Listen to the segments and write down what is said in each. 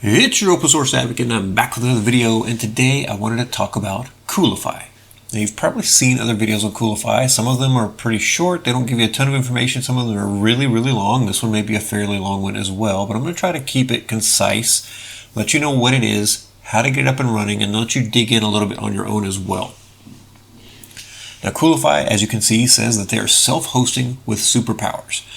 It's your open source advocate and I'm back with another video, and today I wanted to talk about Coolify. Now you've probably seen other videos on Coolify. Some of them are pretty short, they don't give you a ton of information. Some of them are really long. This one may be a fairly long one as well, but I'm going to try to keep it concise, let you know what it is, how to get it up and running, and let you dig in a little bit on your own as well. Now Coolify, as you can see, says that they are self-hosting with superpowers.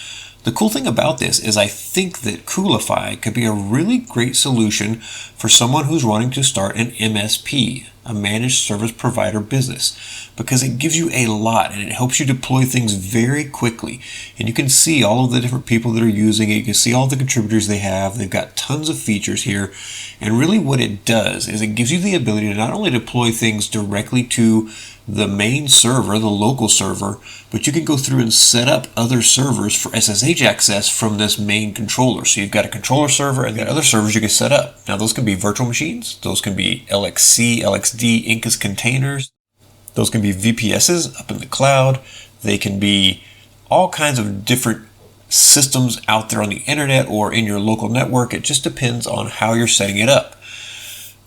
The cool thing about this is I think that Coolify could be a really great solution for someone who's wanting to start an MSP, a managed service provider business, because it gives you a lot and it helps you deploy things very quickly. And you can see all of the different people that are using it. You can see all the contributors they have. They've got tons of features here. And really what it does is it gives you the ability to not only deploy things directly to the main server, the local server, but you can go through and set up other servers for SSH access from this main controller. So you've got a controller server and the other servers you can set up. Now those can be virtual machines, those can be LXC, LXD, Incus containers, those can be VPSs up in the cloud, they can be all kinds of different systems out there on the internet or in your local network. It just depends on how you're setting it up.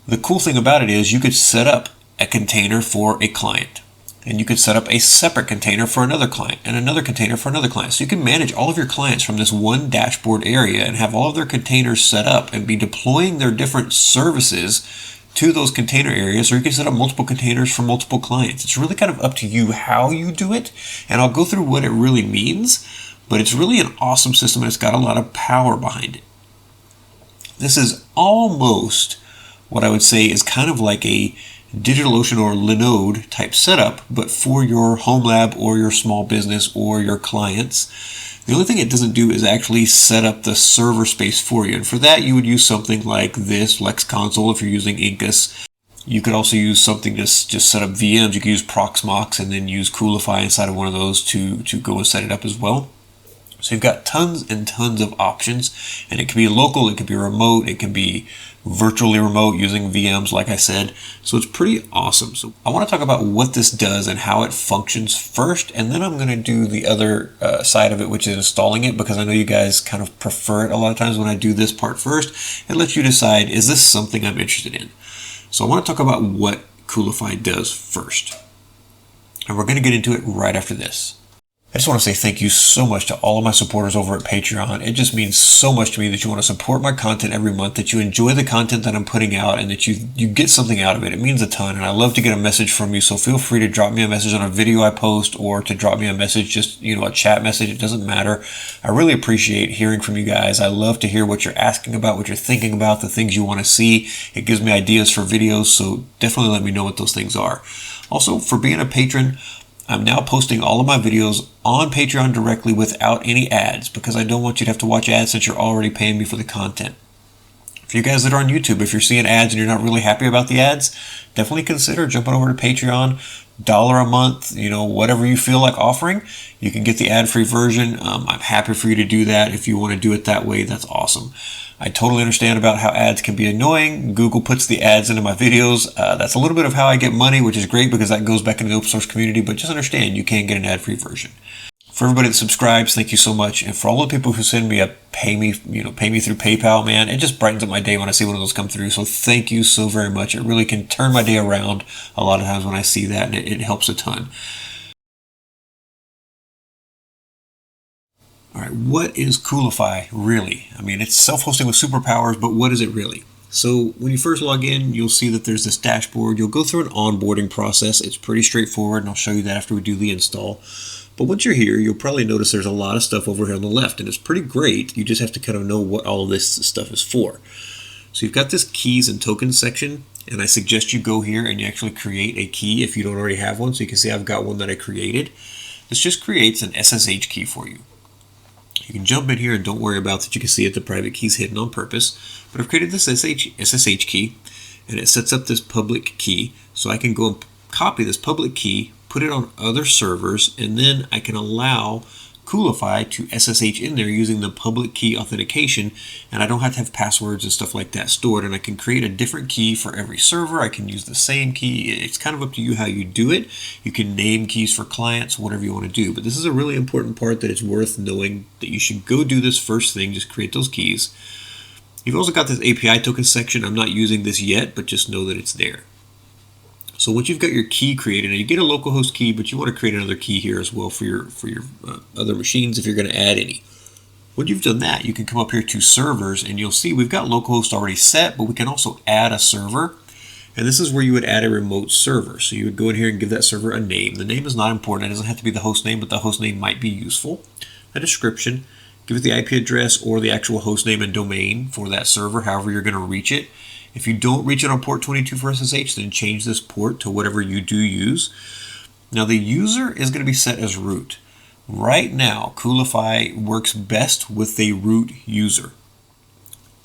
The cool thing about it is you could set up a container for a client, and you could set up a separate container for another client and another container for another client. So you can manage all of your clients from this one dashboard area and have all of their containers set up and be deploying their different services to those container areas, or you can set up multiple containers for multiple clients. It's really kind of up to you how you do it, and I'll go through what it really means, but it's really an awesome system and it's got a lot of power behind it. This is almost what I would say is kind of like a DigitalOcean or Linode type setup, but for your home lab or your small business or your clients. The only thing it doesn't do is actually set up the server space for you. And for that, you would use something like this, Lex Console, if you're using Incus. You could also use something to just set up VMs. You could use Proxmox and then use Coolify inside of one of those to go and set it up as well. So you've got tons and tons of options, and it can be local, it can be remote, it can be virtually remote using VMs, like I said. So it's pretty awesome. So I want to talk about what this does and how it functions first, and then I'm going to do the other side of it, which is installing it, because I know you guys kind of prefer it a lot of times when I do this part first and let you decide, is this something I'm interested in? So I want to talk about what Coolify does first, and we're going to get into it right after this. I just want to say thank you so much to all of my supporters over at Patreon. It just means so much to me that you want to support my content every month, that you enjoy the content that I'm putting out, and that you get something out of it. It means a ton, and I love to get a message from you, so feel free to drop me a message on a video I post, or to drop me a message, just, a chat message. It doesn't matter. I really appreciate hearing from you guys. I love to hear what you're asking about, what you're thinking about, the things you want to see. It gives me ideas for videos, so definitely let me know what those things are. Also, for being a patron, I'm now posting all of my videos on Patreon directly without any ads, because I don't want you to have to watch ads since you're already paying me for the content. For you guys that are on YouTube, if you're seeing ads and you're not really happy about the ads, definitely consider jumping over to Patreon. $1 a month, whatever you feel like offering, you can get the ad-free version. I'm happy for you to do that. If you want to do it that way, that's awesome. I totally understand about how ads can be annoying. Google puts the ads into my videos. That's a little bit of how I get money, which is great because that goes back into the open source community, but just understand you can get an ad-free version. For everybody that subscribes, thank you so much. And for all the people who send me a pay me through PayPal, man, it just brightens up my day when I see one of those come through. So thank you so very much. It really can turn my day around a lot of times when I see that, and it helps a ton. All right, what is Coolify really? I mean, it's self-hosting with superpowers, but what is it really? So when you first log in, you'll see that there's this dashboard. You'll go through an onboarding process. It's pretty straightforward, and I'll show you that after we do the install. But once you're here, you'll probably notice there's a lot of stuff over here on the left, and it's pretty great. You just have to kind of know what all of this stuff is for. So you've got this keys and tokens section, and I suggest you go here and you actually create a key if you don't already have one. So you can see I've got one that I created. This just creates an SSH key for you. You can jump in here and don't worry about that. You can see it, the private key is hidden on purpose. But I've created this SSH key, and it sets up this public key. So I can go and copy this public key, put it on other servers, and then I can allow Coolify to SSH in there using the public key authentication, and I don't have to have passwords and stuff like that stored, and I can create a different key for every server. I can use the same key. It's kind of up to you how you do it. You can name keys for clients, whatever you want to do, but this is a really important part that it's worth knowing that you should go do this first thing. Just create those keys. You've also got this API token section. I'm not using this yet, but just know that it's there. So once you've got your key created, and you get a localhost key, but you want to create another key here as well for your other machines if you're going to add any. When you've done that, you can come up here to servers, and you'll see we've got localhost already set, but we can also add a server. And this is where you would add a remote server. So you would go in here and give that server a name. The name is not important. It doesn't have to be the host name, but the host name might be useful. A description. Give it the IP address or the actual host name and domain for that server, however you're going to reach it. If you don't reach it on port 22 for SSH, then change this port to whatever you do use. Now the user is going to be set as root. Right now, Coolify works best with a root user.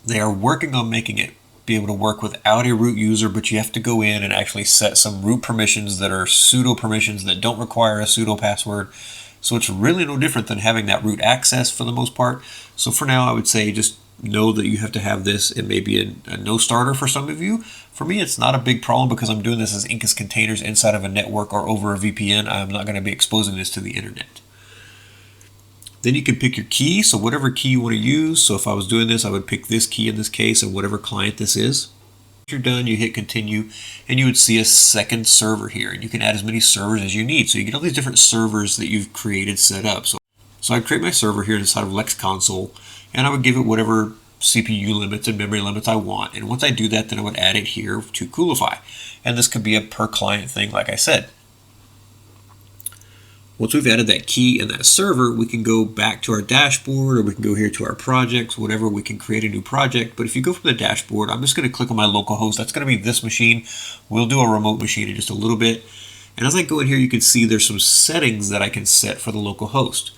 They are working on making it be able to work without a root user, but you have to go in and actually set some root permissions that are pseudo permissions that don't require a pseudo password. So it's really no different than having that root access for the most part. So for now, I would say just know that you have to have this. It may be a no starter for some of you. For me, it's not a big problem because I'm doing this as Incus containers inside of a network or over a VPN. I'm not going to be exposing this to the internet. Then you can pick your key, so whatever key you want to use. So if I was doing this, I would pick this key in this case and whatever client this is. Once you're done, you hit continue, and you would see a second server here. And you can add as many servers as you need. So you get all these different servers that you've created set up. So I'd create my server here inside of Lex Console, and I would give it whatever CPU limits and memory limits I want. And once I do that, then I would add it here to Coolify. And this could be a per client thing, like I said. Once we've added that key and that server, we can go back to our dashboard, or we can go here to our projects, whatever. We can create a new project. But if you go from the dashboard, I'm just going to click on my local host. That's going to be this machine. We'll do a remote machine in just a little bit. And as I go in here, you can see there's some settings that I can set for the local host.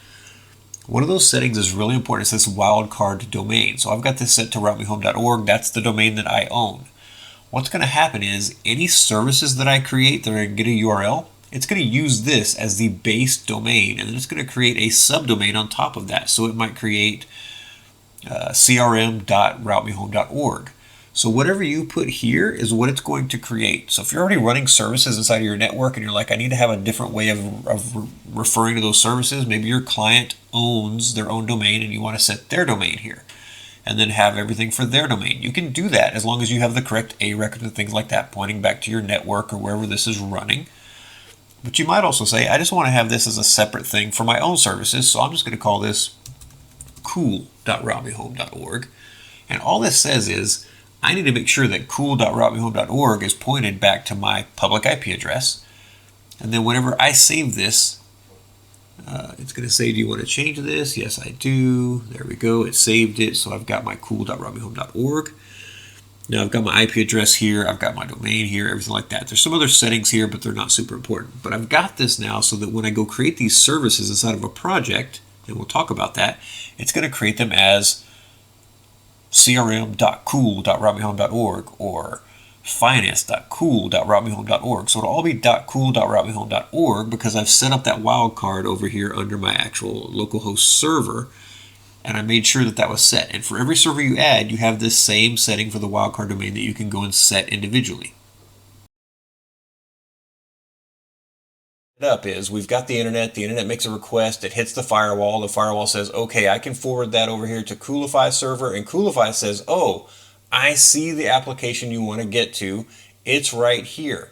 One of those settings is really important. It says wildcard domain. So I've got this set to routemehome.org. That's the domain that I own. What's going to happen is any services that I create that are going to get a URL, it's going to use this as the base domain, and then it's going to create a subdomain on top of that. So it might create crm.routemehome.org. So whatever you put here is what it's going to create. So if you're already running services inside of your network and you're like, I need to have a different way of referring to those services, maybe your client owns their own domain and you want to set their domain here and then have everything for their domain. You can do that as long as you have the correct A record and things like that pointing back to your network or wherever this is running. But you might also say, I just want to have this as a separate thing for my own services, so I'm just going to call this cool.routemehome.org. And all this says is, I need to make sure that cool.routemehome.org is pointed back to my public IP address. And then whenever I save this, it's going to say, do you want to change this? Yes, I do. There we go. It saved it. So I've got my cool.routemehome.org. Now I've got my IP address here, I've got my domain here, everything like that. There's some other settings here, but they're not super important. But I've got this now so that when I go create these services inside of a project, and we'll talk about that, it's going to create them as crm.cool.routemehome.org or finance.cool.routemehome.org. So it'll all be .cool.routemehome.org because I've set up that wildcard over here under my actual localhost server. And I made sure that that was set. And for every server you add, you have this same setting for the wildcard domain that you can go and set individually. Up is we've got the internet makes a request, it hits the firewall says, okay, I can forward that over here to Coolify server, and Coolify says, oh, I see the application you want to get to, it's right here.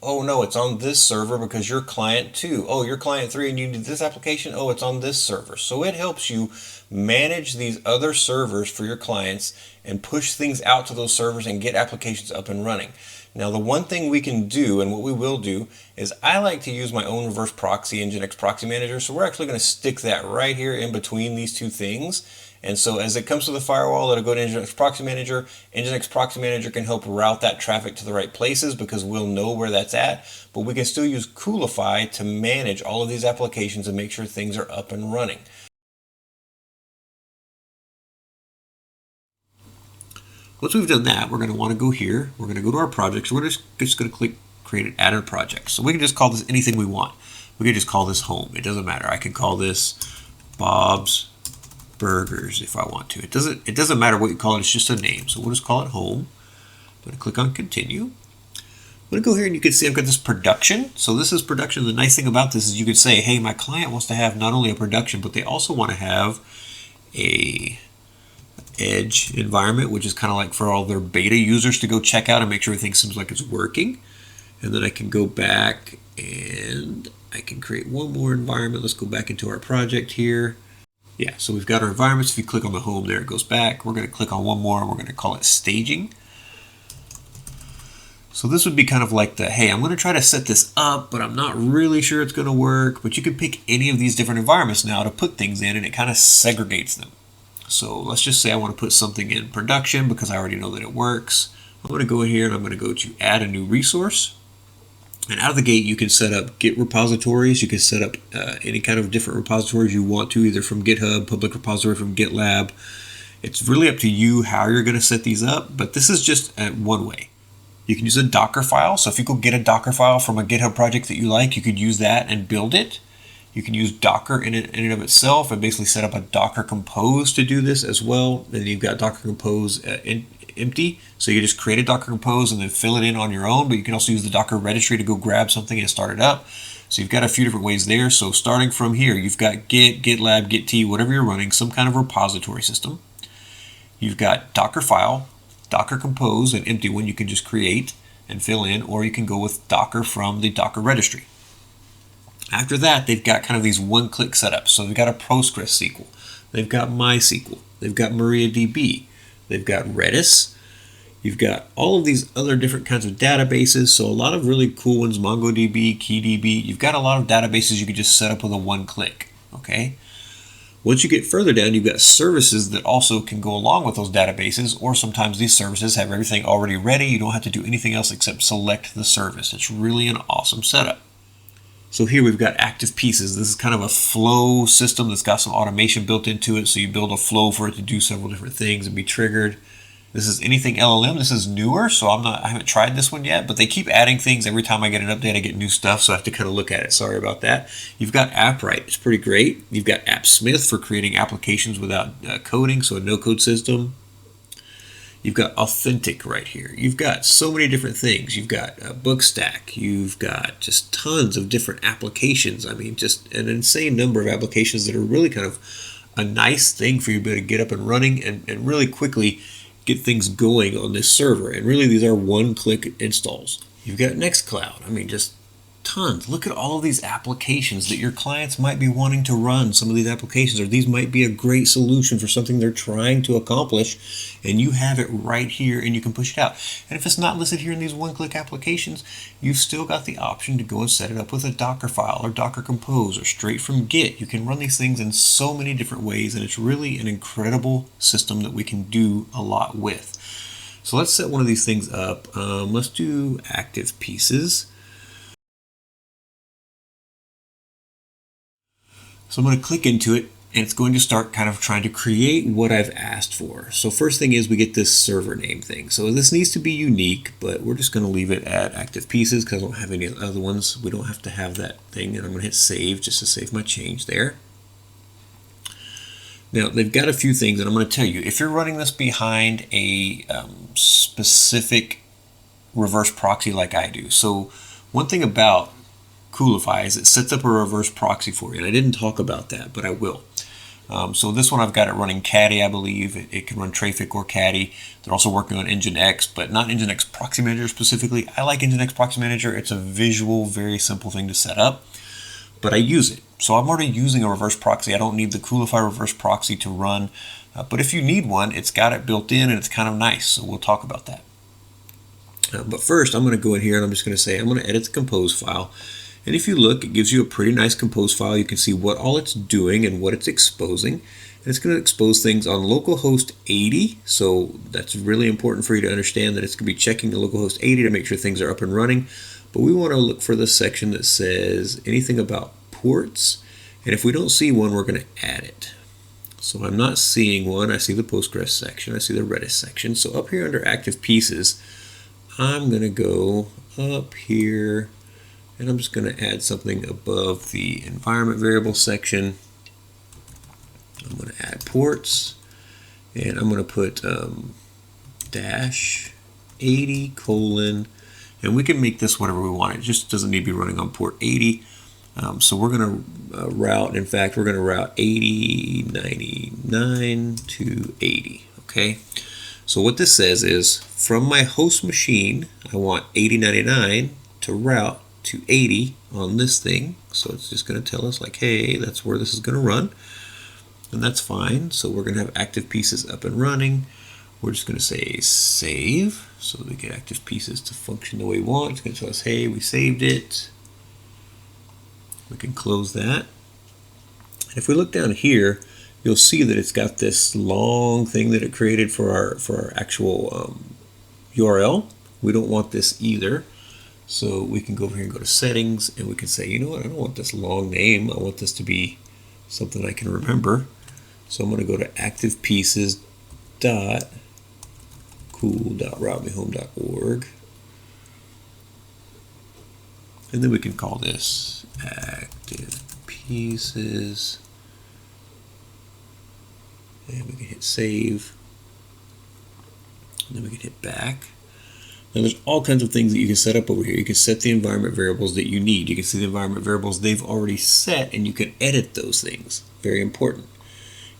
Oh no, it's on this server because you're client 2. Oh, you're client 3 and you need this application. Oh, it's on this server. So it helps you manage these other servers for your clients and push things out to those servers and get applications up and running. Now, the one thing we can do, and what we will do, is I like to use my own reverse proxy, Nginx Proxy Manager. So we're actually going to stick that right here in between these two things. And so as it comes to the firewall, it'll go to Nginx Proxy Manager. Nginx Proxy Manager can help route that traffic to the right places because we'll know where that's at. But we can still use Coolify to manage all of these applications and make sure things are up and running. Once we've done that, we're going to want to go here. We're going to go to our projects. We're just going to click Create an Add a Project. So we can just call this anything we want. We can just call this Home. It doesn't matter. I can call this Bob's Burgers if I want to. It doesn't matter what you call it, it's just a name. So we'll just call it Home. I'm going to click on Continue. I'm going to go here and you can see I've got this production. So this is production. The nice thing about this is you can say, hey, my client wants to have not only a production, but they also want to have a edge environment, which is kind of like for all their beta users to go check out and make sure everything seems like it's working. And then I can go back and I can create one more environment. Let's go back into our project here. Yeah, so we've got our environments. If you click on the home there, it goes back. We're going to click on one more. We're going to call it staging. So this would be kind of like the, hey, I'm going to try to set this up, but I'm not really sure it's going to work. But you can pick any of these different environments now to put things in, and it kind of segregates them. So let's just say I want to put something in production because I already know that it works. I'm going to go in here and I'm going to go to add a new resource. And out of the gate, you can set up Git repositories. You can set up any kind of different repositories you want to, either from GitHub, public repository from GitLab. It's really up to you how you're going to set these up, but this is just one way. You can use a Docker file. So if you go get a Docker file from a GitHub project that you like, you could use that and build it. You can use Docker in and of itself and basically set up a Docker Compose to do this as well. And you've got Docker Compose empty, so you just create a Docker Compose and then fill it in on your own, but you can also use the Docker registry to go grab something and start it up. So you've got a few different ways there. So starting from here, you've got Git, GitLab, Git, whatever you're running, some kind of repository system. You've got Docker file, Docker Compose, an empty one you can just create and fill in, or you can go with Docker from the Docker registry. After that, they've got kind of these one-click setups. So they've got a PostgreSQL, they've got MySQL, they've got MariaDB, they've got Redis, you've got all of these other different kinds of databases. So a lot of really cool ones, MongoDB, KeyDB. You've got a lot of databases you can just set up with a one-click, okay? Once you get further down, you've got services that also can go along with those databases, or sometimes these services have everything already ready. You don't have to do anything else except select the service. It's really an awesome setup. So here we've got active pieces. This is kind of a flow system that's got some automation built into it. So you build a flow for it to do several different things and be triggered. This is anything LLM. This is newer, so I haven't tried this one yet, but they keep adding things. Every time I get an update, I get new stuff, so I have to kind of look at it. Sorry about that. You've got AppWrite. It's pretty great. You've got AppSmith for creating applications without coding, so a no-code system. You've got Authentic right here. You've got so many different things. You've got Bookstack. You've got just tons of different applications. I mean, just an insane number of applications that are really kind of a nice thing for you to be able to get up and running and really quickly get things going on this server. And really, these are one-click installs. You've got Nextcloud. I mean, just tons. Look at all of these applications that your clients might be wanting to run. Some of these applications, or these might be a great solution for something they're trying to accomplish, and you have it right here and you can push it out. And if it's not listed here in these one-click applications, you've still got the option to go and set it up with a Docker file or Docker Compose or straight from Git. You can run these things in so many different ways, and it's really an incredible system that we can do a lot with. So let's set one of these things up. Let's do active pieces. So I'm going to click into it, and it's going to start kind of trying to create what I've asked for. So first thing is we get this server name thing. So this needs to be unique, but we're just going to leave it at active pieces because I don't have any other ones. We don't have to have that thing, and I'm going to hit save just to save my change there. Now they've got a few things, and I'm going to tell you, if you're running this behind a specific reverse proxy like I do. So one thing about Coolify is it sets up a reverse proxy for you, and I didn't talk about that, but I will. So this one I've got it running Caddy, I believe. It can run Trafic or Caddy. They're also working on Nginx, but not Nginx Proxy Manager specifically. I like Nginx Proxy Manager. It's a visual, very simple thing to set up, but I use it. So I'm already using a reverse proxy. I don't need the Coolify reverse proxy to run, but if you need one, it's got it built in, and it's kind of nice, so we'll talk about that. But first, I'm going to go in here, and I'm just going to say I'm going to edit the compose file. And if you look, it gives you a pretty nice compose file. You can see what all it's doing and what it's exposing. And it's going to expose things on localhost 80. So that's really important for you to understand that it's going to be checking the localhost 80 to make sure things are up and running. But we want to look for the section that says anything about ports. And if we don't see one, we're going to add it. So I'm not seeing one. I see the Postgres section. I see the Redis section. So up here under active pieces, I'm going to go up here. And I'm just going to add something above the environment variable section. I'm going to add ports, and I'm going to put -80:, and we can make this whatever we want. It just doesn't need to be running on port 80. So we're going to route, in fact, we're going to route 8099 to 80. Okay, so what this says is from my host machine, I want 8099 to route to 80 on this thing. So it's just going to tell us like, hey, that's where this is going to run. And that's fine. So we're going to have active pieces up and running. We're just going to say save so that we get active pieces to function the way we want. It's going to tell us, hey, we saved it. We can close that. And if we look down here, you'll see that it's got this long thing that it created for our actual URL. We don't want this either. So we can go over here and go to settings, and we can say, you know what, I don't want this long name. I want this to be something I can remember. So I'm going to go to activepieces.cool.routemehome.org. And then we can call this active pieces. And we can hit save. And then we can hit back. Now there's all kinds of things that you can set up over here. You can set the environment variables that you need. You can see the environment variables they've already set, and you can edit those things. Very important.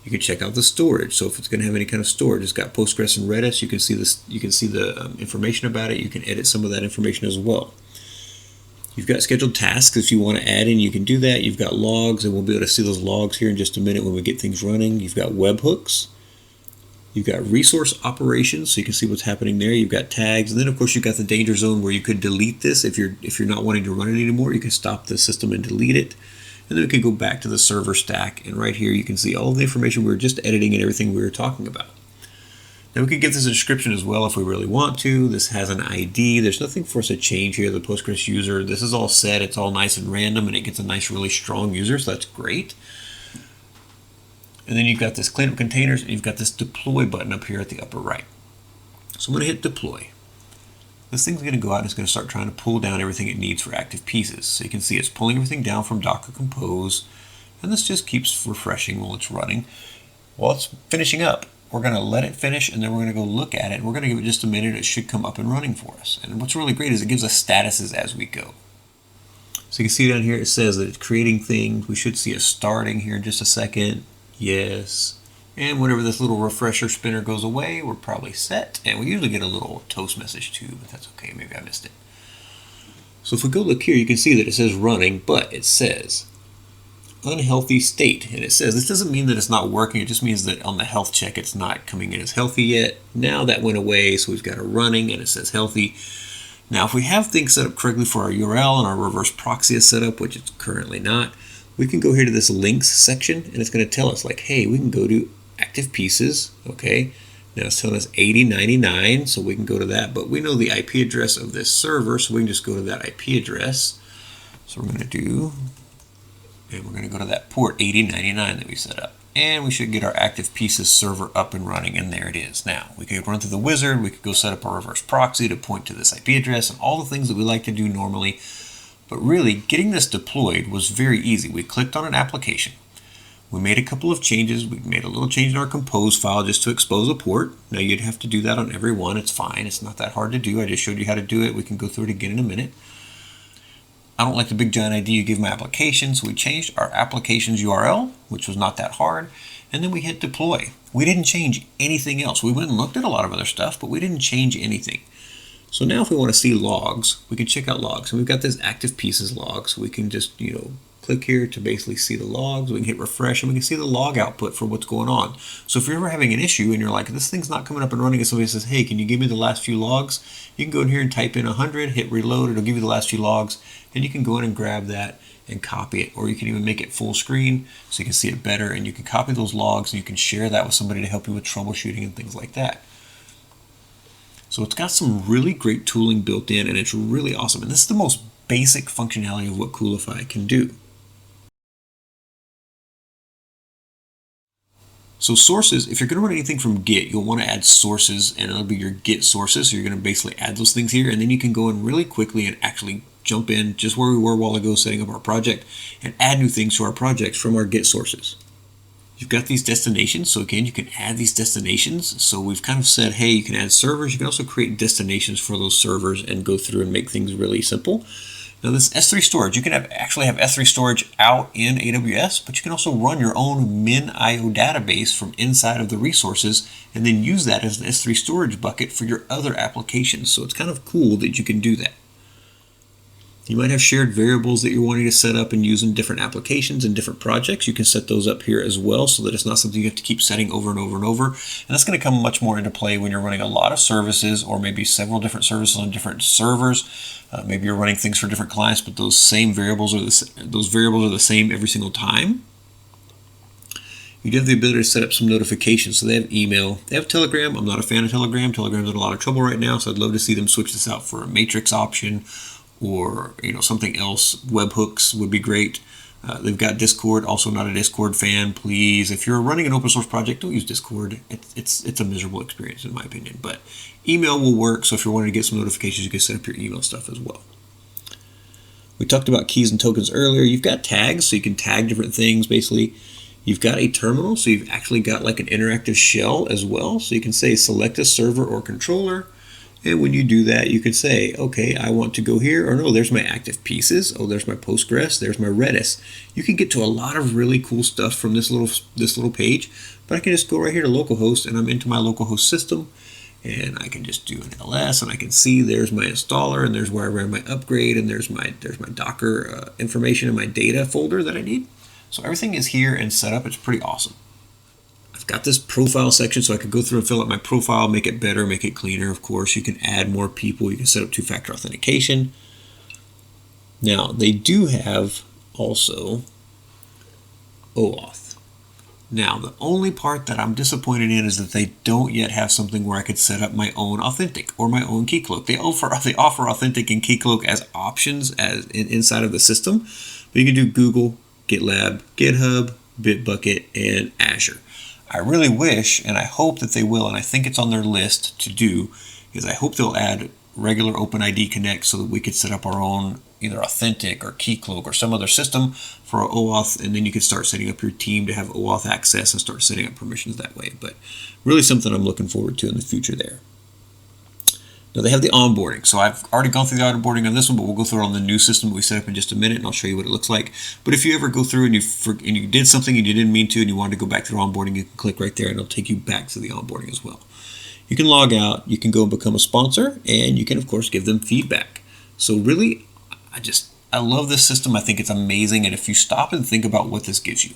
You can check out the storage. So if it's going to have any kind of storage, it's got Postgres and Redis. You can see this. You can see the information about it. You can edit some of that information as well. You've got scheduled tasks. If you want to add in, you can do that. You've got logs, and we'll be able to see those logs here in just a minute when we get things running. You've got webhooks. You've got resource operations, so you can see what's happening there. You've got tags, and then of course you've got the danger zone where you could delete this if you're not wanting to run it anymore. You can stop the system and delete it, and then we can go back to the server stack. And right here you can see all the information we were just editing and everything we were talking about. Now we can give this a description as well if we really want to. This has an ID. There's nothing for us to change here. The Postgres user. This is all set. It's all nice and random, and it gets a nice, really strong user. So that's great. And then you've got this cleanup containers, and you've got this deploy button up here at the upper right. So I'm going to hit deploy. This thing's going to go out and it's going to start trying to pull down everything it needs for active pieces. So you can see it's pulling everything down from Docker Compose, and this just keeps refreshing while it's running. While it's finishing up, we're going to let it finish, and then we're going to go look at it, and we're going to give it just a minute. It should come up and running for us. And what's really great is it gives us statuses as we go. So you can see down here it says that it's creating things. We should see it starting here in just a second. Yes, and whenever this little refresher spinner goes away, we're probably set, and we usually get a little toast message too, but that's okay, maybe I missed it. So if we go look here, you can see that it says running, but it says unhealthy state, and it says this doesn't mean that it's not working, it just means that on the health check it's not coming in as healthy yet. Now that went away, so we've got a running and it says healthy. Now if we have things set up correctly for our URL and our reverse proxy is set up, which it's currently not, we can go here to this links section, and it's going to tell us like, hey, we can go to active pieces. Okay, now it's telling us 8099, so we can go to that, but we know the IP address of this server, so we can just go to that IP address. So we're going to do, and we're going to go to that port 8099 that we set up, and we should get our active pieces server up and running, and there it is. Now we could run through the wizard, we could go set up our reverse proxy to point to this IP address and all the things that we like to do normally. But really, getting this deployed was very easy. We clicked on an application. We made a couple of changes. We made a little change in our compose file just to expose a port. Now you'd have to do that on every one. It's fine. It's not that hard to do. I just showed you how to do it. We can go through it again in a minute. I don't like the big giant ID you give my application, so we changed our application's URL, which was not that hard, and then we hit deploy. We didn't change anything else. We went and looked at a lot of other stuff, but we didn't change anything. So now if we want to see logs, we can check out logs. And we've got this active pieces log, so we can just, click here to basically see the logs. We can hit refresh, and we can see the log output for what's going on. So if you're ever having an issue and you're like, this thing's not coming up and running, and somebody says, hey, can you give me the last few logs? You can go in here and type in 100, hit reload, it'll give you the last few logs, and you can go in and grab that and copy it, or you can even make it full screen so you can see it better, and you can copy those logs and you can share that with somebody to help you with troubleshooting and things like that. So it's got some really great tooling built in, and it's really awesome. And this is the most basic functionality of what Coolify can do. So sources, if you're going to run anything from Git, you'll want to add sources, and it'll be your Git sources. So you're going to basically add those things here, and then you can go in really quickly and actually jump in just where we were a while ago setting up our project and add new things to our projects from our Git sources. You've got these destinations, so again, you can add these destinations. So we've kind of said, hey, you can add servers. You can also create destinations for those servers and go through and make things really simple. Now this S3 storage, you can actually have S3 storage out in AWS, but you can also run your own min.io database from inside of the resources and then use that as an S3 storage bucket for your other applications. So it's kind of cool that you can do that. You might have shared variables that you're wanting to set up and use in different applications and different projects. You can set those up here as well so that it's not something you have to keep setting over and over and over. And that's going to come much more into play when you're running a lot of services or maybe several different services on different servers. Maybe you're running things for different clients, but those variables are the same every single time. You do have the ability to set up some notifications. So they have email, they have Telegram. I'm not a fan of Telegram. Telegram's in a lot of trouble right now, so I'd love to see them switch this out for a matrix option, or something else. Webhooks would be great. They've got Discord. Also not a Discord fan. Please, if you're running an open source project, don't use Discord. It's a miserable experience in my opinion. But email will work. So if you're wanting to get some notifications, you can set up your email stuff as well. We talked about keys and tokens earlier. You've got tags, so you can tag different things basically. You've got a terminal, so you've actually got like an interactive shell as well. So you can say select a server or controller. And when you do that, you can say, okay, I want to go here, or no, there's my active pieces. Oh, there's my Postgres, there's my Redis. You can get to a lot of really cool stuff from this little page, but I can just go right here to localhost, and I'm into my localhost system, and I can just do an ls, and I can see there's my installer, and there's where I ran my upgrade, and there's my Docker information in my data folder that I need. So everything is here and set up. It's pretty awesome. I've got this profile section, so I could go through and fill out my profile, make it better, make it cleaner. Of course, you can add more people. You can set up two-factor authentication. Now, they do have also OAuth. Now, the only part that I'm disappointed in is that they don't yet have something where I could set up my own Authentic or my own Keycloak. They offer Authentic and Keycloak as options inside of the system, but you can do Google, GitLab, GitHub, Bitbucket, and Azure. I really wish, and I hope that they will, and I think it's on their list to do, is I hope they'll add regular OpenID Connect so that we could set up our own either Authentic or Keycloak or some other system for our OAuth, and then you can start setting up your team to have OAuth access and start setting up permissions that way. But really something I'm looking forward to in the future there. Now they have the onboarding. So I've already gone through the onboarding on this one, but we'll go through it on the new system that we set up in just a minute, and I'll show you what it looks like. But if you ever go through and you did something and you didn't mean to and you wanted to go back to the onboarding, you can click right there and it'll take you back to the onboarding as well. You can log out, you can go and become a sponsor, and you can of course give them feedback. So really, I love this system. I think it's amazing, and if you stop and think about what this gives you.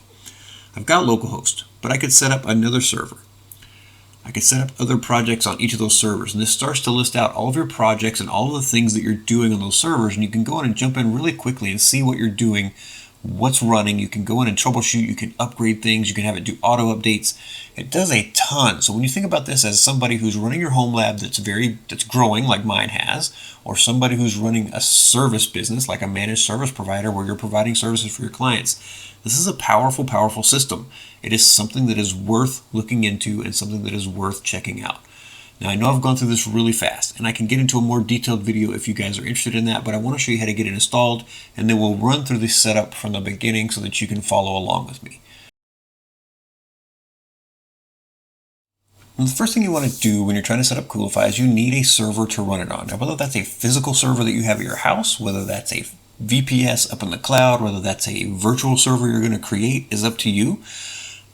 I've got localhost, but I could set up another server. I can set up other projects on each of those servers, and this starts to list out all of your projects and all of the things that you're doing on those servers, and you can go in and jump in really quickly and see what you're doing, what's running. You can go in and troubleshoot, you can upgrade things, you can have it do auto updates. It does a ton. So when you think about this as somebody who's running your home lab that's growing like mine has, or somebody who's running a service business like a managed service provider where you're providing services for your clients, this is a powerful, powerful system. It is something that is worth looking into and something that is worth checking out. Now, I know I've gone through this really fast, and I can get into a more detailed video if you guys are interested in that, but I want to show you how to get it installed, and then we'll run through the setup from the beginning so that you can follow along with me. And the first thing you want to do when you're trying to set up Coolify is you need a server to run it on. Now, whether that's a physical server that you have at your house, whether that's a VPS up in the cloud, whether that's a virtual server you're going to create, is up to you.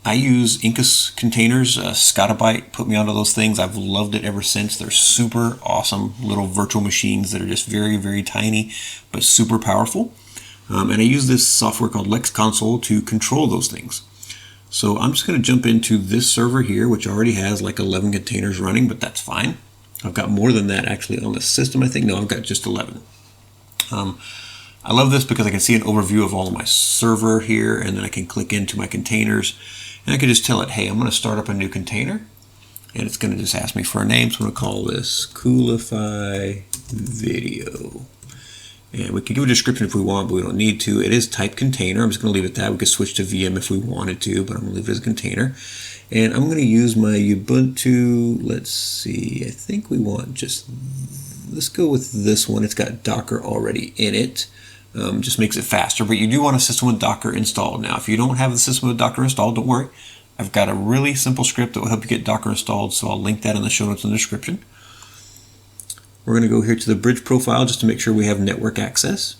I use Incus containers. Scottabyte put me onto those things. I've loved it ever since. They're super awesome little virtual machines that are just very, very tiny, but super powerful. And I use this software called Lex Console to control those things. So I'm just going to jump into this server here, which already has like 11 containers running, but that's fine. I've got more than that actually on the system, I think. No, I've got just 11. I love this because I can see an overview of all of my server here, and then I can click into my containers, and I can just tell it, hey, I'm going to start up a new container, and it's going to just ask me for a name. So I'm going to call this Coolify Video. And we can give a description if we want, but we don't need to. It is type container. I'm just going to leave it that. We could switch to VM if we wanted to, but I'm going to leave it as a container. And I'm going to use my Ubuntu. Let's see. I think we want just, let's go with this one. It's got Docker already in it. Just makes it faster, but you do want a system with Docker installed. Now, if you don't have the system with Docker installed, don't worry. I've got a really simple script that will help you get Docker installed, so I'll link that in the show notes in the description. We're going to go here to the bridge profile just to make sure we have network access.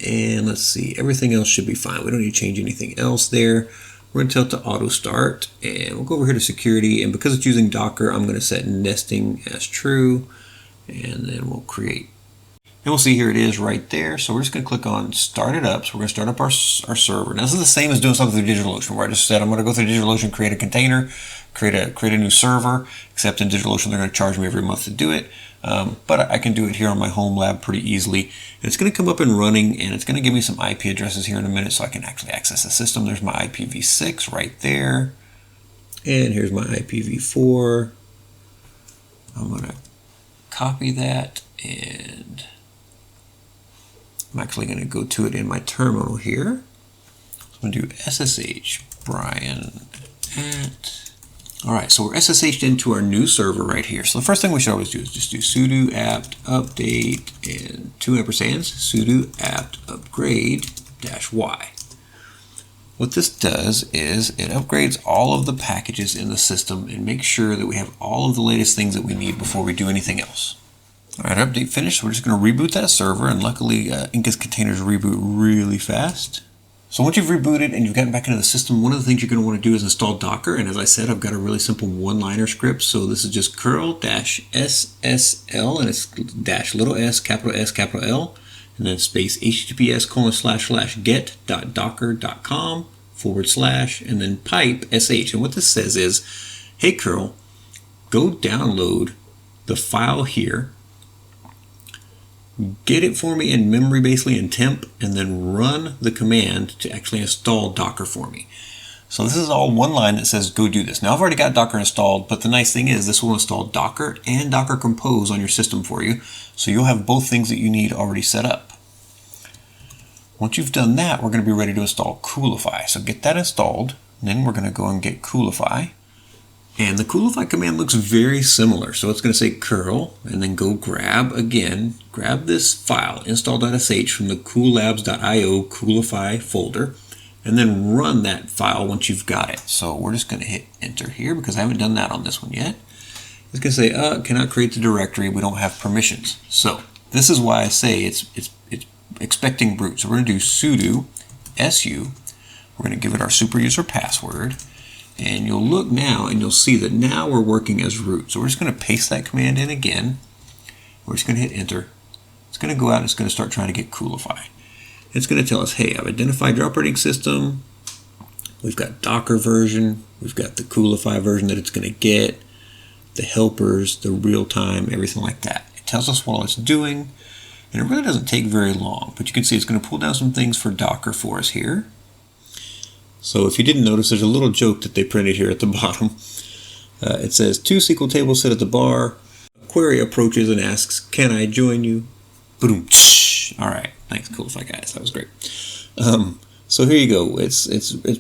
And let's see, everything else should be fine. We don't need to change anything else there. We're going to tell it to auto start, and we'll go over here to security, and because it's using Docker, I'm going to set nesting as true, and then we'll create. And we'll see here it is right there. So we're just going to click on start it up. So we're going to start up our server. Now this is the same as doing something through DigitalOcean, where I just said I'm going to go through DigitalOcean, create a container, create a new server, except in DigitalOcean they're going to charge me every month to do it. But I can do it here on my home lab pretty easily. And it's going to come up and running, and it's going to give me some IP addresses here in a minute so I can actually access the system. There's my IPv6 right there. And here's my IPv4. I'm going to copy that, and I'm actually going to go to it in my terminal here. So I'm going to do SSH Brian at. All right, so we're SSH'd into our new server right here. So the first thing we should always do is just do sudo apt update and 2 ampersands sudo apt upgrade -y. What this does is it upgrades all of the packages in the system and makes sure that we have all of the latest things that we need before we do anything else. All right, update finished. So we're just going to reboot that server, and luckily Inca's containers reboot really fast. So once you've rebooted and you've gotten back into the system, one of the things you're going to want to do is install Docker. And as I said, I've got a really simple one-liner script. So this is just curl-ssl, and it's -s, capital L, and then space https://get.docker.com / and then pipe sh. And what this says is, hey curl, go download the file here, get it for me in memory, basically in temp, and then run the command to actually install Docker for me. So this is all one line that says go do this. Now I've already got Docker installed, but the nice thing is this will install Docker and Docker Compose on your system for you. So you'll have both things that you need already set up. Once you've done that, we're going to be ready to install Coolify. So get that installed, and then we're going to go and get Coolify. And the Coolify command looks very similar. So it's going to say curl, and then go grab this file, install.sh from the coollabs.io Coolify folder, and then run that file once you've got it. So we're just going to hit enter here because I haven't done that on this one yet. It's going to say, cannot create the directory. We don't have permissions. So this is why I say it's expecting root. So we're going to do sudo su. We're going to give it our super user password. And you'll look now and you'll see that now we're working as root. So we're just going to paste that command in again. We're just going to hit enter. It's going to go out and it's going to start trying to get Coolify. It's going to tell us, hey, I've identified your operating system. We've got Docker version. We've got the Coolify version that it's going to get, the helpers, the real time, everything like that. It tells us what it's doing, and it really doesn't take very long. But you can see it's going to pull down some things for Docker for us here. So if you didn't notice, there's a little joke that they printed here at the bottom. It says, 2 SQL tables sit at the bar. A query approaches and asks, can I join you? Boom. All right. Thanks, Coolify guys. That was great. So here you go. It's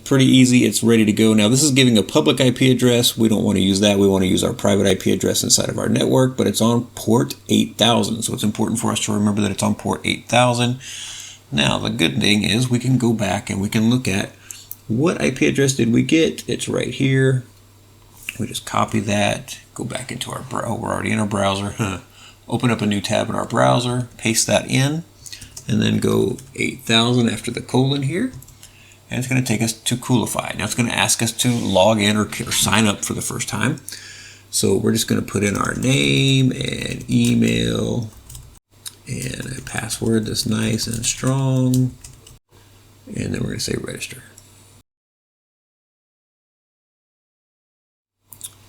pretty easy. It's ready to go. Now this is giving a public IP address. We don't want to use that. We want to use our private IP address inside of our network, but it's on port 8000. So it's important for us to remember that it's on port 8000. Now the good thing is we can go back and we can look at what IP address did we get. It's right here. We just copy that, go back into our browser. We're already in our browser. Open up a new tab in our browser, paste that in, and then go 8000 after the colon here. And it's going to take us to Coolify. Now it's going to ask us to log in or sign up for the first time. So we're just going to put in our name and email and a password that's nice and strong. And then we're going to say register.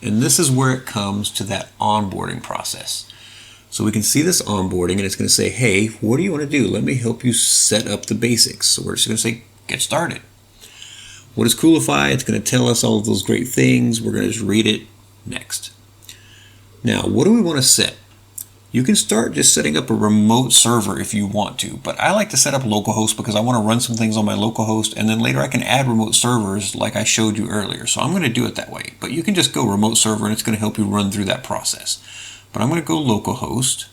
And this is where it comes to that onboarding process. So we can see this onboarding and it's going to say, hey, what do you want to do? Let me help you set up the basics. So we're just going to say, get started. What is Coolify? It's going to tell us all of those great things. We're going to just read it. Next. Now, what do we want to set? You can start just setting up a remote server if you want to, but I like to set up localhost because I want to run some things on my localhost, and then later I can add remote servers like I showed you earlier. So I'm going to do it that way, but you can just go remote server and it's going to help you run through that process. But I'm going to go localhost.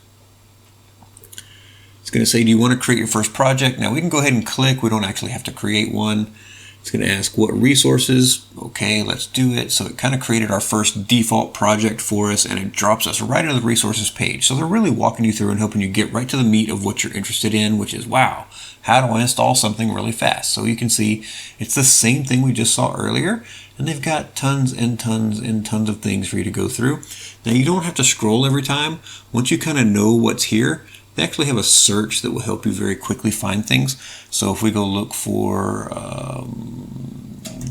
It's going to say, do you want to create your first project? Now we can go ahead and click. We don't actually have to create one. It's going to ask what resources. Okay, let's do it. So it kind of created our first default project for us, and it drops us right into the resources page. So they're really walking you through and helping you get right to the meat of what you're interested in, which is, wow, how do I install something really fast? So you can see it's the same thing we just saw earlier, and they've got tons and tons and tons of things for you to go through. Now you don't have to scroll every time. Once you kind of know what's here, they actually have a search that will help you very quickly find things. So if we go look for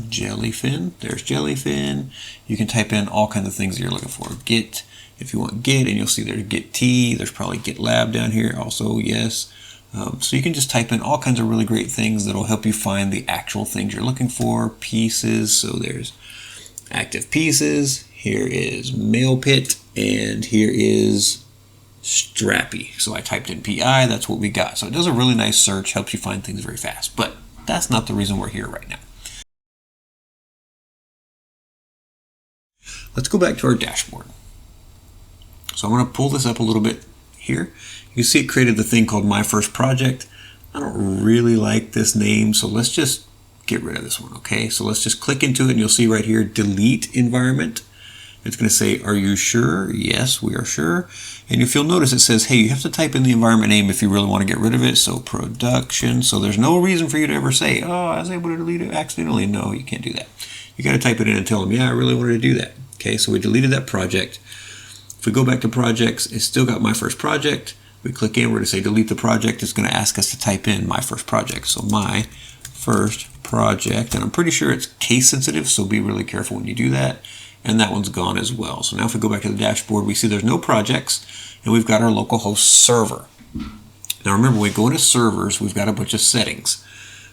jellyfin, there's jellyfin. You can type in all kinds of things that you're looking for. Git, if you want Git, and you'll see there's Git T. There's probably GitLab down here also, yes. So you can just type in all kinds of really great things that will help you find the actual things you're looking for. Pieces, so there's active pieces. Here is MailPit, and here is Strappy. So I typed in PI, that's what we got. So it does a really nice search, helps you find things very fast. But that's not the reason we're here right now. Let's go back to our dashboard. So I'm going to pull this up a little bit here. You see it created the thing called My First Project. I don't really like this name, so let's just get rid of this one, okay? So let's just click into it, and you'll see right here, delete environment. It's going to say, are you sure? Yes, we are sure. And if you'll notice, it says, hey, you have to type in the environment name if you really want to get rid of it. So production. So there's no reason for you to ever say, oh, I was able to delete it accidentally. No, you can't do that. You got to type it in and tell them, yeah, I really wanted to do that. Okay, so we deleted that project. If we go back to projects, it's still got My First Project. We click in, we're going to say delete the project. It's going to ask us to type in My First Project. So My First Project, and I'm pretty sure it's case sensitive, so be really careful when you do that. And that one's gone as well. So now if we go back to the dashboard, we see there's no projects, and we've got our localhost server. Now remember, when we go into servers, we've got a bunch of settings.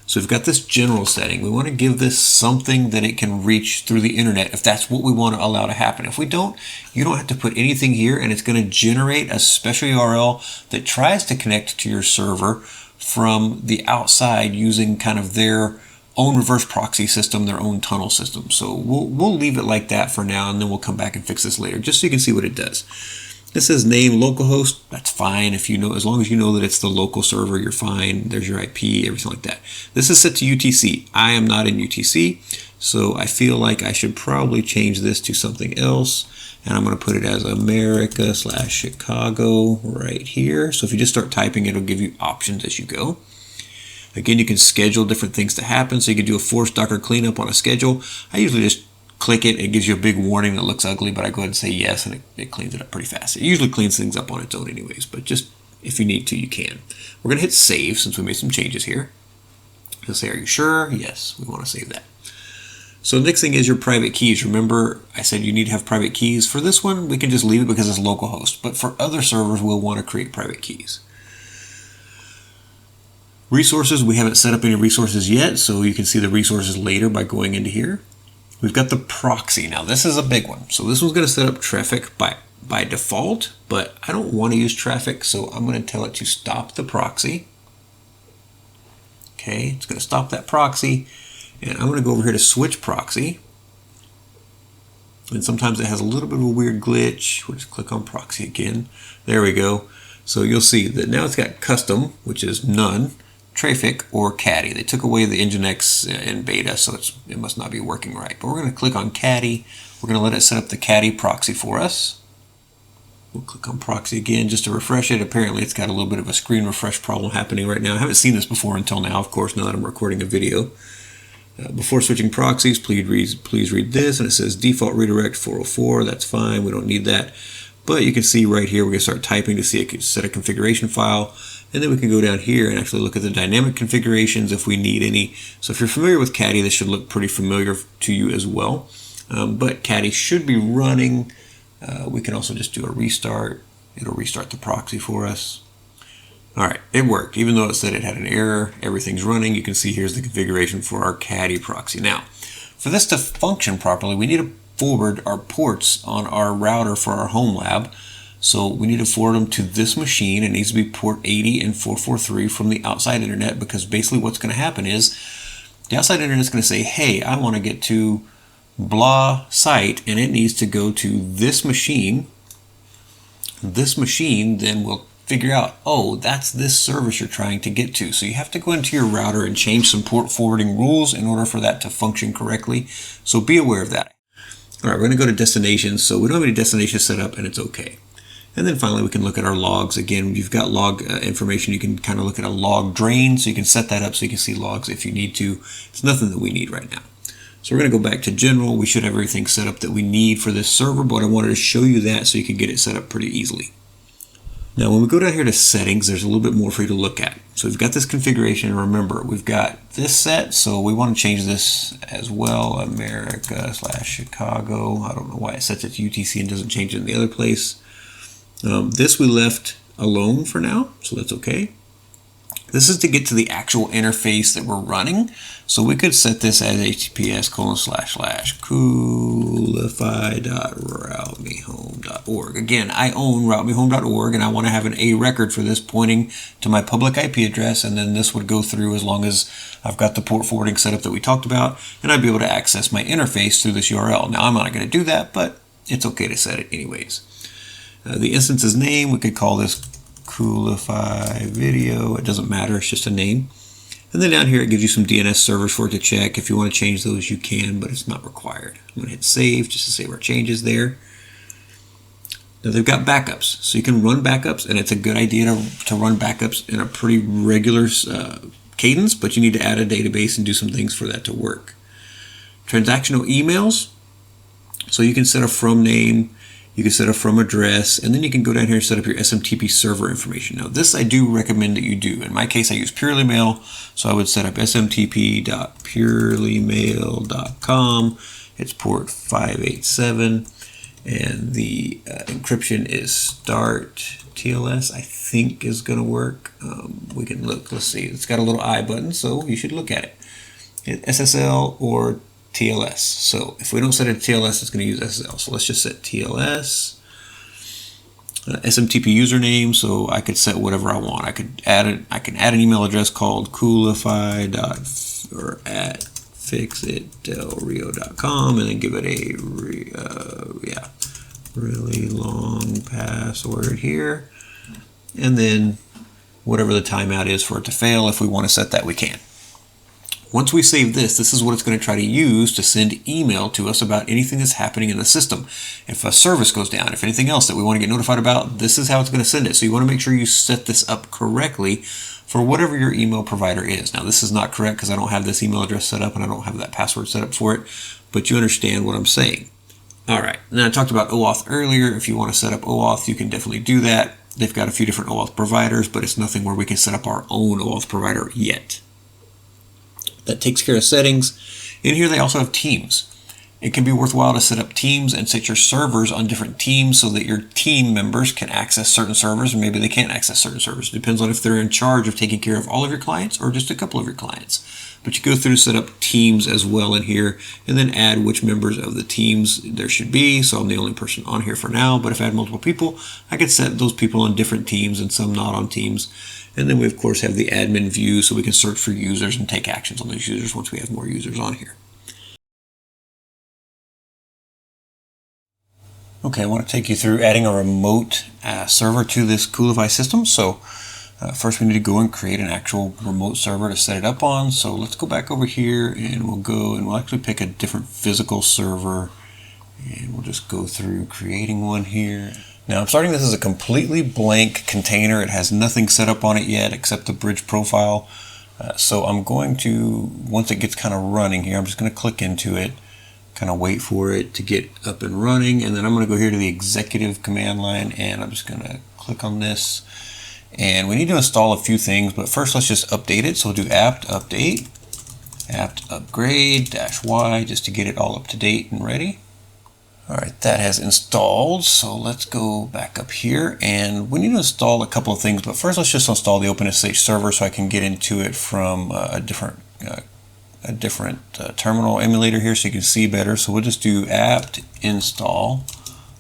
So we've got this general setting. We want to give this something that it can reach through the internet if that's what we want to allow to happen. If we don't, you don't have to put anything here, and it's going to generate a special URL that tries to connect to your server from the outside using kind of their own reverse proxy system, their own tunnel system. So we'll leave it like that for now, and then we'll come back and fix this later, just so you can see what it does. It says name localhost. That's fine if you know, as long as you know that it's the local server, you're fine. There's your IP, everything like that. This is set to UTC. I am not in UTC, so I feel like I should probably change this to something else, and I'm going to put it as America/Chicago right here. So if you just start typing, it'll give you options as you go. Again, you can schedule different things to happen, so you can do a forced Docker cleanup on a schedule. I usually just click it, it gives you a big warning that looks ugly, but I go ahead and say yes, and it cleans it up pretty fast. It usually cleans things up on its own anyways, but just if you need to, you can. We're going to hit save since we made some changes here. It'll say, are you sure? Yes, we want to save that. So the next thing is your private keys. Remember, I said you need to have private keys. For this one, we can just leave it because it's localhost, but for other servers, we'll want to create private keys. Resources, we haven't set up any resources yet, so you can see the resources later by going into here. We've got the proxy. Now this is a big one. So this one's going to set up traffic by default, but I don't want to use traffic, so I'm going to tell it to stop the proxy. Okay, it's going to stop that proxy, and I'm going to go over here to switch proxy. And sometimes it has a little bit of a weird glitch. We'll just click on proxy again. There we go. So you'll see that now it's got custom, which is none, Trafic, or Caddy. They took away the Nginx in beta, so it must not be working right. But we're going to click on Caddy. We're going to let it set up the Caddy proxy for us. We'll click on proxy again just to refresh it. Apparently it's got a little bit of a screen refresh problem happening right now. I haven't seen this before until now, of course, now that I'm recording a video. Before switching proxies, please read this, and it says default redirect 404. That's fine, we don't need that. But you can see right here, we're going to start typing to see a set a configuration file. And then we can go down here and actually look at the dynamic configurations if we need any. So if you're familiar with Caddy, this should look pretty familiar to you as well. But Caddy should be running. We can also just do a restart. It'll restart the proxy for us. All right, it worked. Even though it said it had an error, everything's running. You can see here's the configuration for our Caddy proxy. Now, for this to function properly, we need to forward our ports on our router for our home lab. So we need to forward them to this machine. It needs to be port 80 and 443 from the outside internet, because basically what's going to happen is the outside internet is going to say, hey, I want to get to blah site, and it needs to go to this machine. This machine then will figure out, oh, that's this service you're trying to get to. So you have to go into your router and change some port forwarding rules in order for that to function correctly. So be aware of that. All right, we're going to go to destinations. So we don't have any destinations set up, and it's okay. And then finally, we can look at our logs. Again, you've got log information. You can kind of look at a log drain, so you can set that up so you can see logs if you need to. It's nothing that we need right now. So we're going to go back to general. We should have everything set up that we need for this server, but I wanted to show you that so you can get it set up pretty easily. Now, when we go down here to settings, there's a little bit more for you to look at. So we've got this configuration, and remember, we've got this set, so we want to change this as well, America/Chicago. I don't know why it sets it to UTC and doesn't change it in the other place. This we left alone for now, so that's okay. This is to get to the actual interface that we're running. So we could set this as https://coolify.routemehome.org. Again, I own routemehome.org, and I want to have an A record for this pointing to my public IP address, and then this would go through as long as I've got the port forwarding setup that we talked about, and I'd be able to access my interface through this URL. Now, I'm not going to do that, but it's okay to set it anyways. The instance's name, we could call this Coolify Video. It doesn't matter, it's just a name. And then down here it gives you some DNS servers for it to check. If you want to change those, you can, but it's not required. I'm going to hit save just to save our changes there. Now they've got backups, so you can run backups, and it's a good idea to run backups in a pretty regular cadence, but you need to add a database and do some things for that to work. Transactional emails, so you can set a from name, you can set a from address, and then you can go down here and set up your SMTP server information. Now this I do recommend that you do. In my case, I use purelymail, so I would set up smtp.purelymail.com. It's port 587, and the encryption is start TLS, I think is going to work. We can look, let's see, it's got a little I button, so you should look at it. SSL or TLS. So if we don't set it to TLS, it's going to use SSL. So let's just set TLS. SMTP username. So I could set whatever I want. I can add an email address called coolify.fixitdelrio.com and then give it a really long password here. And then whatever the timeout is for it to fail, if we want to set that, we can. Once we save this is what it's going to try to use to send email to us about anything that's happening in the system. If a service goes down, if anything else that we want to get notified about, this is how it's going to send it. So you want to make sure you set this up correctly for whatever your email provider is. Now this is not correct because I don't have this email address set up and I don't have that password set up for it, but you understand what I'm saying. All right, now I talked about OAuth earlier. If you want to set up OAuth, you can definitely do that. They've got a few different OAuth providers, but it's nothing where we can set up our own OAuth provider yet. That takes care of settings. In here they also have teams. It can be worthwhile to set up teams and set your servers on different teams so that your team members can access certain servers, or maybe they can't access certain servers. It depends on if they're in charge of taking care of all of your clients or just a couple of your clients. But you go through to set up teams as well in here and then add which members of the teams there should be. So I'm the only person on here for now, but if I had multiple people, I could set those people on different teams and some not on teams. And then we, of course, have the admin view so we can search for users and take actions on those users once we have more users on here. Okay, I want to take you through adding a remote server to this Coolify system. So first we need to go and create an actual remote server to set it up on. So let's go back over here and we'll actually pick a different physical server and we'll just go through creating one here. Now I'm starting this as a completely blank container. It has nothing set up on it yet except the bridge profile. So I'm going to, once it gets kind of running here, I'm just going to click into it, kind of wait for it to get up and running, and then I'm going to go here to the executive command line and I'm just going to click on this. And we need to install a few things, but first let's just update it. So we'll do apt update, apt upgrade -y just to get it all up to date and ready. All right, that has installed. So let's go back up here and we need to install a couple of things, but first let's just install the OpenSSH server so I can get into it from a different terminal emulator here so you can see better. So we'll just do apt install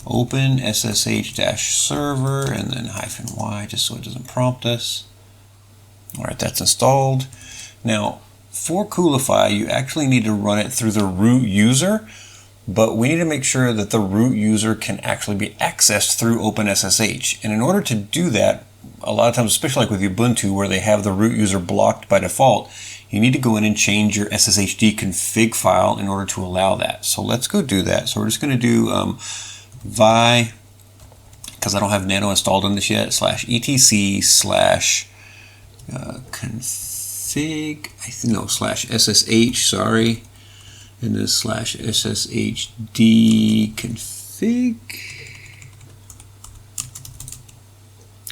OpenSSH-server and then -y just so it doesn't prompt us. All right, that's installed. Now for Coolify, you actually need to run it through the root user, but we need to make sure that the root user can actually be accessed through OpenSSH. And in order to do that, a lot of times, especially like with Ubuntu, where they have the root user blocked by default, you need to go in and change your SSHD config file in order to allow that. So let's go do that. So we're just going to do vi, because I don't have nano installed on this yet, /etc/ config, /ssh, sorry, and then /sshd config.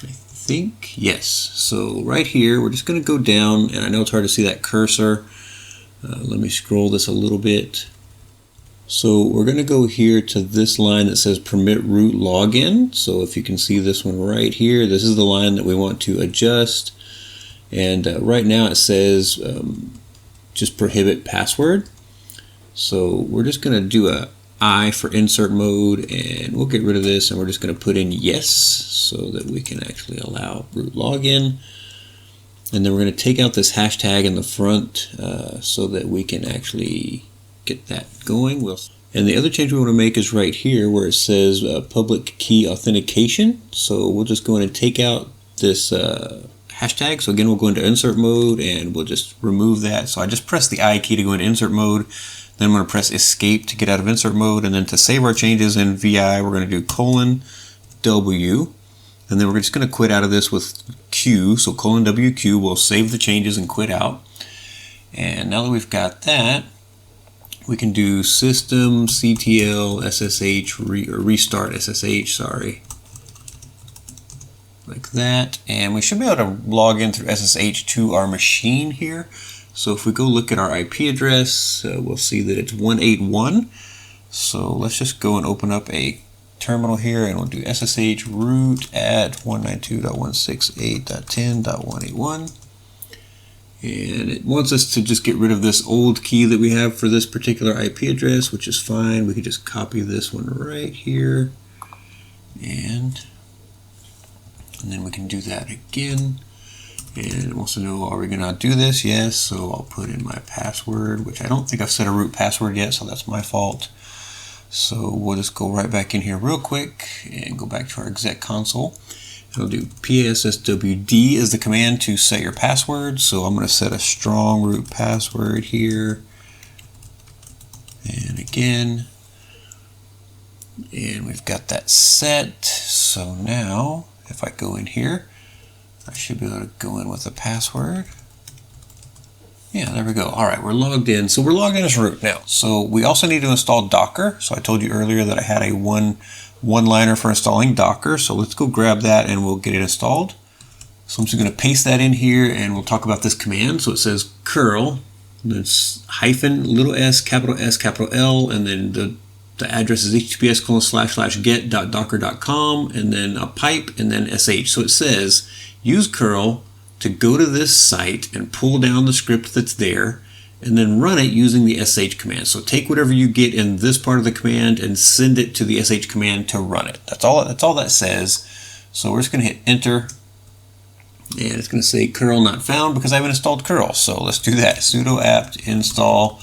I think, yes. So right here, we're just going to go down, and I know it's hard to see that cursor. Let me scroll this a little bit. So we're going to go here to this line that says permit root login. So if you can see this one right here, this is the line that we want to adjust. And right now it says just prohibit password. So we're just going to do a I for insert mode, and we'll get rid of this, and we're just going to put in yes so that we can actually allow root login. And then we're going to take out this hashtag in the front so that we can actually get that going. And the other change we want to make is right here where it says public key authentication. So we'll just go in and take out this hashtag. So again, we'll go into insert mode and we'll just remove that. So I just press the I key to go into insert mode. Then I'm going to press escape to get out of insert mode. And then to save our changes in VI, we're going to do :W. And then we're just going to quit out of this with Q. So :WQ will save the changes and quit out. And now that we've got that, we can do systemctl SSH restart SSH, sorry, like that, and we should be able to log in through SSH to our machine here. So if we go look at our IP address, we'll see that it's 181. So let's just go and open up a terminal here, and we'll do SSH root at 192.168.10.181. And it wants us to just get rid of this old key that we have for this particular IP address, which is fine. We can just copy this one right here. And then we can do that again. And it wants to know, are we going to do this? Yes. So I'll put in my password, which I don't think I've set a root password yet, so that's my fault. So we'll just go right back in here real quick and go back to our exec console. I'll do PSSWD is the command to set your password. So I'm going to set a strong root password here. And again. And we've got that set. So now, if I go in here, I should be able to go in with a password. Yeah, there we go. All right, we're logged in. So we're logged in as root now. So we also need to install Docker. So I told you earlier that I had a one-liner for installing Docker. So let's go grab that and we'll get it installed. So I'm just going to paste that in here and we'll talk about this command. So it says curl, and it's hyphen, little s, capital L, and then the address is https://get.docker.com, and then a pipe, and then sh. So it says use curl to go to this site and pull down the script that's there, and then run it using the sh command. So take whatever you get in this part of the command and send it to the sh command to run it. That's all that says. So we're just going to hit enter, and it's going to say curl not found because I haven't installed curl. So let's do that. Sudo apt install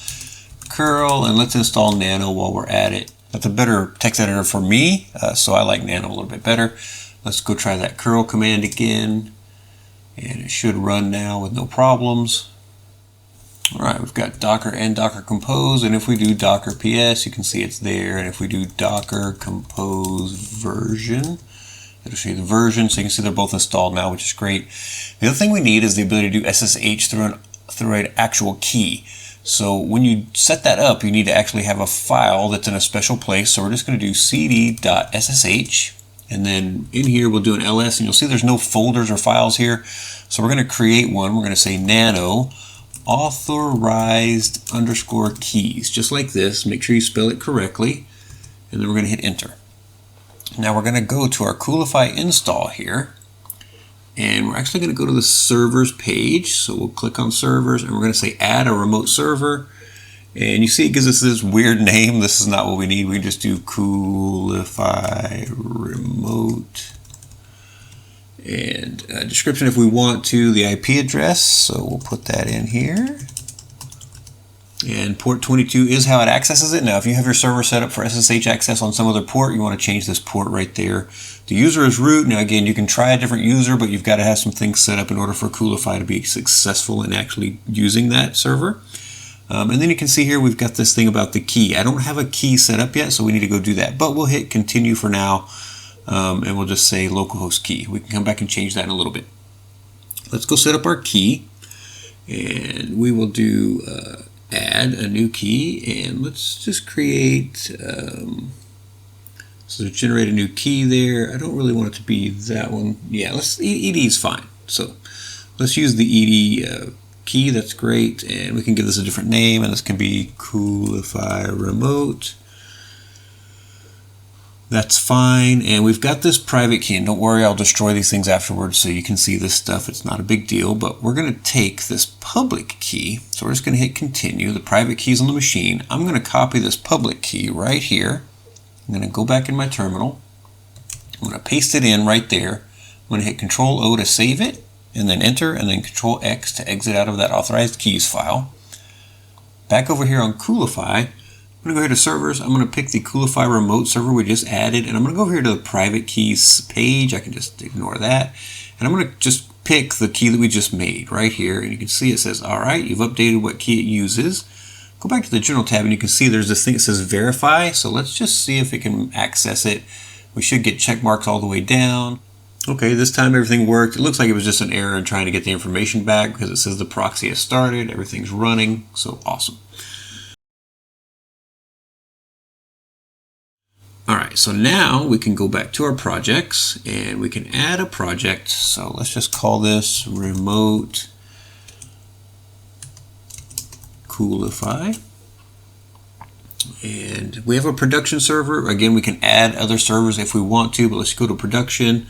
curl, and let's install nano while we're at it. That's a better text editor for me, so I like nano a little bit better. Let's go try that curl command again, and it should run now with no problems. Alright, we've got Docker and Docker Compose, and if we do Docker PS, you can see it's there, and if we do Docker Compose version, it'll show you the version, so you can see they're both installed now, which is great. The other thing we need is the ability to do SSH through an actual key. So when you set that up, you need to actually have a file that's in a special place. So we're just going to do cd.ssh, and then in here we'll do an ls, and you'll see there's no folders or files here. So we're going to create one. We're going to say nano authorized _ keys, just like this. Make sure you spell it correctly, and then we're going to hit enter. Now we're going to go to our Coolify install here, and we're actually going to go to the servers page. So we'll click on servers, and we're going to say add a remote server, and you see it gives us this weird name. This is not what we need. We can just do Coolify remote, and a description if we want to, the IP address, so we'll put that in here. And port 22 is how it accesses it. Now, if you have your server set up for SSH access on some other port, you want to change this port right there. The user is root. Now, again, you can try a different user, but you've got to have some things set up in order for Coolify to be successful in actually using that server. And then you can see here we've got this thing about the key. I don't have a key set up yet, so we need to go do that. But we'll hit continue for now, and we'll just say localhost key. We can come back and change that in a little bit. Let's go set up our key, and we will do add a new key, and let's just create, so generate a new key there. I don't really want it to be that one. Yeah, ED is fine. So let's use the ED key. That's great, and we can give this a different name, and this can be Coolify Remote. That's fine, and we've got this private key, and don't worry, I'll destroy these things afterwards so you can see this stuff. It's not a big deal, but we're going to take this public key, so we're just going to hit continue. The private key is on the machine. I'm going to copy this public key right here. I'm going to go back in my terminal. I'm going to paste it in right there. I'm going to hit Control O to save it, and then enter, and then Control X to exit out of that authorized keys file. Back over here on Coolify, I'm going to go here to servers. I'm going to pick the Coolify remote server we just added, and I'm going to go over here to the private keys page. I can just ignore that, and I'm going to just pick the key that we just made right here, and you can see it says, all right, you've updated what key it uses. Go back to the general tab, and you can see there's this thing that says verify, so let's just see if it can access it. We should get check marks all the way down. Okay, this time everything worked. It looks like it was just an error in trying to get the information back because it says the proxy has started, everything's running, so awesome. Alright, so now we can go back to our projects and we can add a project. So let's just call this Remote Coolify. And we have a production server. Again, we can add other servers if we want to, but let's go to production.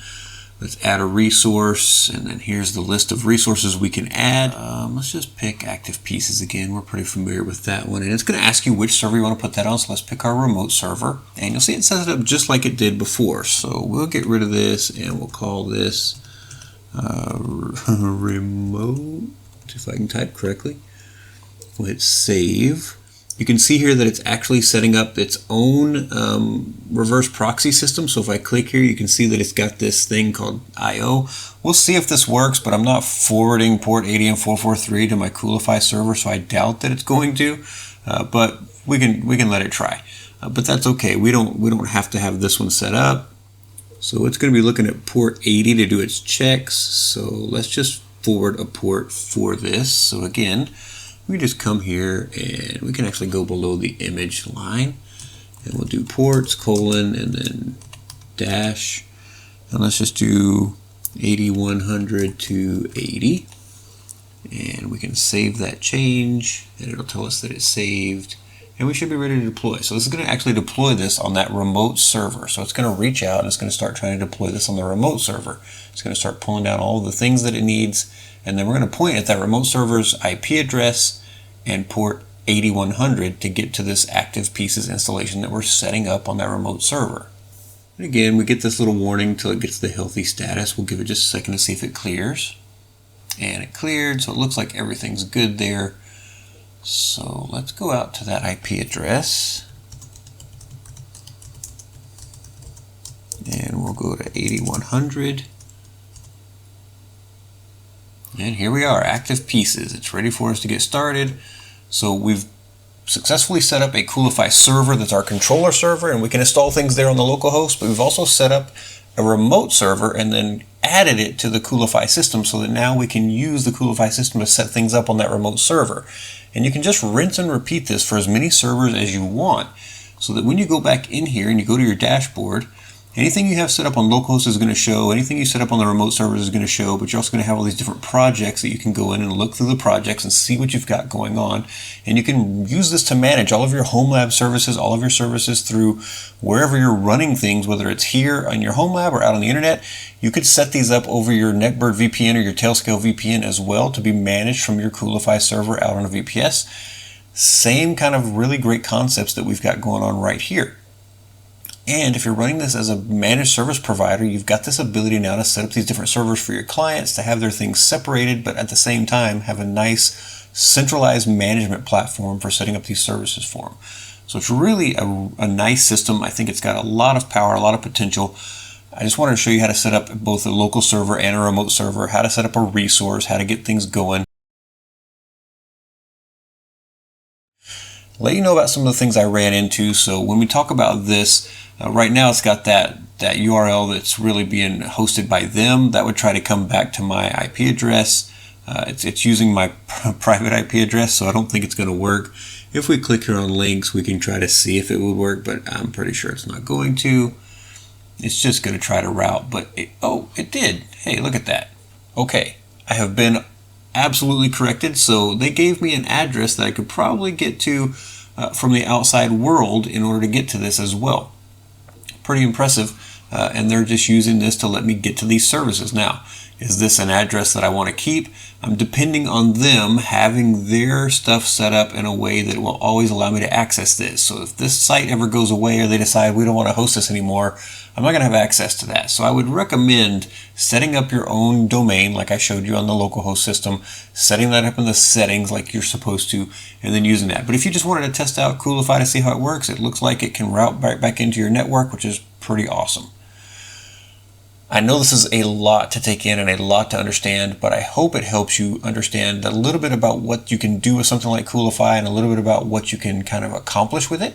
Let's add a resource, and then here's the list of resources we can add. Let's just pick active pieces again. We're pretty familiar with that one. And it's going to ask you which server you want to put that on. So let's pick our remote server. And you'll see it sets it up just like it did before. So we'll get rid of this, and we'll call this remote, if I can type correctly. We'll hit save. You can see here that it's actually setting up its own reverse proxy system. So if I click here, you can see that it's got this thing called I/O. We'll see if this works, but I'm not forwarding port 80 and 443 to my Coolify server, so I doubt that it's going to. But we can let it try. But that's okay. We don't have to have this one set up. So it's going to be looking at port 80 to do its checks. So let's just forward a port for this. So again, we just come here and we can actually go below the image line, and we'll do ports, colon, and then dash, and let's just do 8100 to 80, and we can save that change, and it'll tell us that it's saved, and we should be ready to deploy. So this is going to actually deploy this on that remote server. So it's going to reach out and it's going to start trying to deploy this on the remote server. It's going to start pulling down all of the things that it needs, and then we're going to point at that remote server's IP address and port 8100 to get to this active pieces installation that we're setting up on that remote server. And again, we get this little warning until it gets the healthy status. We'll give it just a second to see if it clears. And it cleared, so it looks like everything's good there. So let's go out to that IP address. And we'll go to 8100. And here we are, active pieces. It's ready for us to get started. So we've successfully set up a Coolify server that's our controller server, and we can install things there on the local host, but we've also set up a remote server and then added it to the Coolify system so that now we can use the Coolify system to set things up on that remote server. And you can just rinse and repeat this for as many servers as you want, so that when you go back in here and you go to your dashboard, anything you have set up on localhost is going to show, anything you set up on the remote servers is going to show, but you're also going to have all these different projects that you can go in and look through the projects and see what you've got going on. And you can use this to manage all of your home lab services, all of your services through wherever you're running things, whether it's here on your home lab or out on the internet. You could set these up over your Netbird VPN or your Tailscale VPN as well to be managed from your Coolify server out on a VPS. Same kind of really great concepts that we've got going on right here. And if you're running this as a managed service provider, you've got this ability now to set up these different servers for your clients to have their things separated, but at the same time have a nice centralized management platform for setting up these services for them. So it's really a nice system. I think it's got a lot of power, a lot of potential. I just wanted to show you how to set up both a local server and a remote server, how to set up a resource, how to get things going. Let you know about some of the things I ran into. So when we talk about this, right now it's got that URL that's really being hosted by them. That would try to come back to my IP address. It's using my private IP address, so I don't think it's going to work. If we click here on links, we can try to see if it would work, but I'm pretty sure it's not going to. It's just going to try to route, but it did. Hey, look at that. Okay, I have been absolutely corrected. So they gave me an address that I could probably get to from the outside world in order to get to this as well. Pretty impressive. And they're just using this to let me get to these services. Now, is this an address that I want to keep? I'm depending on them having their stuff set up in a way that will always allow me to access this. So if this site ever goes away or they decide we don't want to host this anymore, I'm not going to have access to that. So I would recommend setting up your own domain like I showed you on the localhost system, setting that up in the settings like you're supposed to, and then using that. But if you just wanted to test out Coolify to see how it works, it looks like it can route back into your network, which is pretty awesome. I know this is a lot to take in and a lot to understand, but I hope it helps you understand a little bit about what you can do with something like Coolify and a little bit about what you can kind of accomplish with it.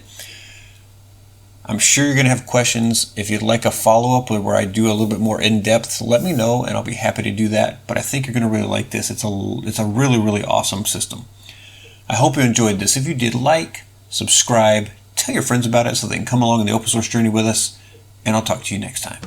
I'm sure you're going to have questions. If you'd like a follow-up where I do a little bit more in-depth, let me know and I'll be happy to do that. But I think you're going to really like this. It's a really, really awesome system. I hope you enjoyed this. If you did, like, subscribe, tell your friends about it so they can come along in the open source journey with us, and I'll talk to you next time.